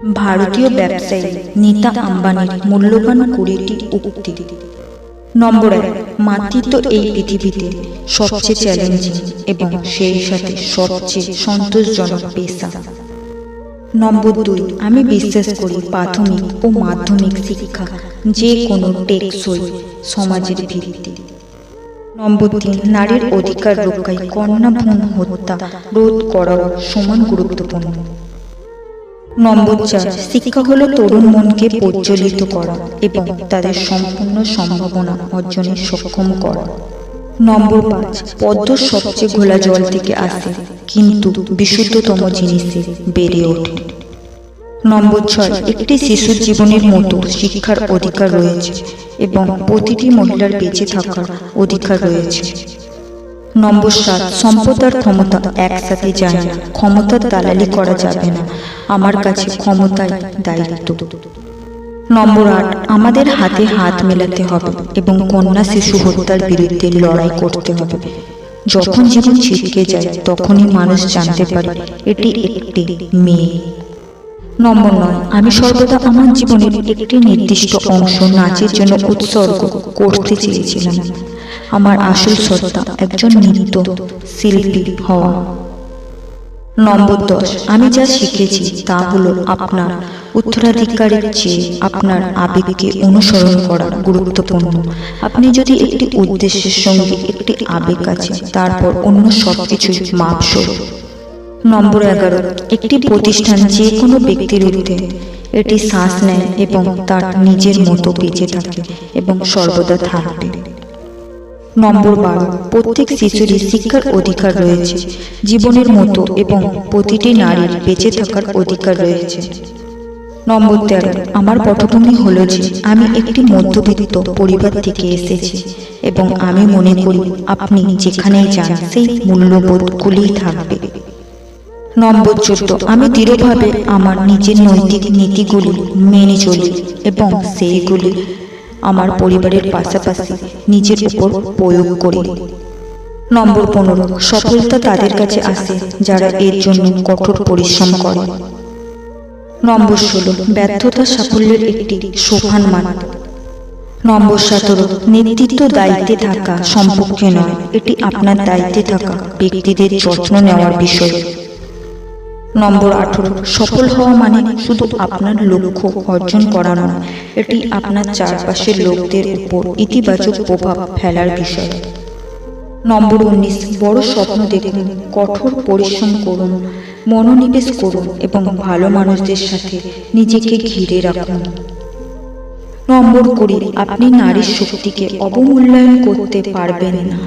ভারতীয় ব্যবসায়ী নীতা আম্বানির মূল্যবান 20টি উক্তি। নম্বর 1, মাতৃত্ব এই পৃথিবীতে সবচেয়ে চ্যালেঞ্জিং এবং সেই সাথে সবচেয়ে সন্তোষজনক পেশা। নম্বর 2, আমি বিশ্বাস করি প্রাথমিক ও মাধ্যমিক শিক্ষা যে কোনো টেকসই সমাজের ভিত্তি। নম্বর 3, নারীর অধিকার রক্ষায় কন্যা ভ্রূণ হত্যা রোধ করাও সমান গুরুত্বপূর্ণ। নম্বর 4, শিক্ষা হলো তরুণ মনকে প্রজ্বলিত করা এবং তাদের সম্পূর্ণ সম্ভাবনা অর্জনে সক্ষম করা। নম্বর 5, পদ্ম সবচেয়ে ঘোলা জল থেকে আসে কিন্তু বিশুদ্ধতম জিনিসে বেড়ে ওঠে। নম্বর 6, একটি শিশুর জীবনের মতো শিক্ষার অধিকার রয়েছে এবং প্রতিটি মহিলার বেঁচে থাকার অধিকার রয়েছে। নম্বর 7, সম্পদ আর ক্ষমতা একসাথে যায় না, ক্ষমতার দালালি করা যাবে না, আমার কাছে ক্ষমতাই দায়িত্ব। নম্বর 8, আমাদের হাতে হাত মেলাতে হবে এবং কন্যা শিশু হত্যার বিরুদ্ধে লড়াই করতে হবে। যখন জীবন ছিটকে যায় তখনই মানুষ জানতে পারে এটি একটি মেয়ে। নম্বর 9, আমি সর্বদা আমার জীবনের একটি নির্দিষ্ট অংশ নাচের জন্য উৎসর্গ করতে চেয়েছিলাম। আমার আসল সত্তা একজন নৃত্য শিল্পী হওয়া। নম্বর 10, আমি যা শিখেছি তা হলো আপনার উত্তরাধিকারের চেয়ে আপনার আবেগকে অনুসরণ করা গুরুত্বপূর্ণ। আপনি যদি একটি উদ্দেশ্যের সঙ্গে একটি আবেগ আছে তারপর অন্য সবকিছুই মাপসই। নম্বর 11, একটি প্রতিষ্ঠান যে কোনো ব্যক্তির ঊর্ধ্বে, এটি শ্বাস নেয় এবং তার নিজের মতো বেঁচে থাকে এবং সর্বদা থাকবে। নম্বর 12, প্রত্যেক শিশুরই শিক্ষার অধিকার রয়েছে জীবনের মতো এবং প্রতিটি নারীর বেঁচে থাকার অধিকার রয়েছে। নম্বর 13, আমার পটভূমি হলো যে আমি একটি মধ্যবিত্ত পরিবার থেকে এসেছি এবং আমি মনে করি আপনি যেখানেই যান সেই মূল্যবোধগুলিই থাকবে। নম্বর 14, আমি দৃঢ়ভাবে আমার নিজের নৈতিক নীতিগুলি মেনে চলি এবং সেইগুলি আমার পরিবারের পাশাপাশি নিজের উপর প্রয়োগ করি। নম্বর 15, সফলতা তাদের কাছে আসে যারা এর জন্য কঠোর পরিশ্রম করে। নম্বর 16, ব্যর্থতা সাফল্যের একটি সোপান মাত্র। নম্বর 17, নেতৃত্ব দায়িত্বে থাকা সম্পর্কে নয়, এটি আপনার দায়িত্বে থাকা ব্যক্তিদের যত্ন নেওয়ার বিষয়। নম্বর 18, সফল হওয়া মানে শুধু আপনার লক্ষ্য অর্জন করা নয়, এটি আপনার চারপাশের লোকদের উপর ইতিবাচক প্রভাব ফেলার বিষয়। নম্বর 19, বড় স্বপ্ন দেখুন, কঠোর পরিশ্রম করুন, মনোনিবেশ করুন এবং ভালো মানুষদের সাথে নিজেকে ঘিরে রাখুন। নম্বর 20, আপনি নারীর শক্তিকে অবমূল্যায়ন করতে পারবেন না।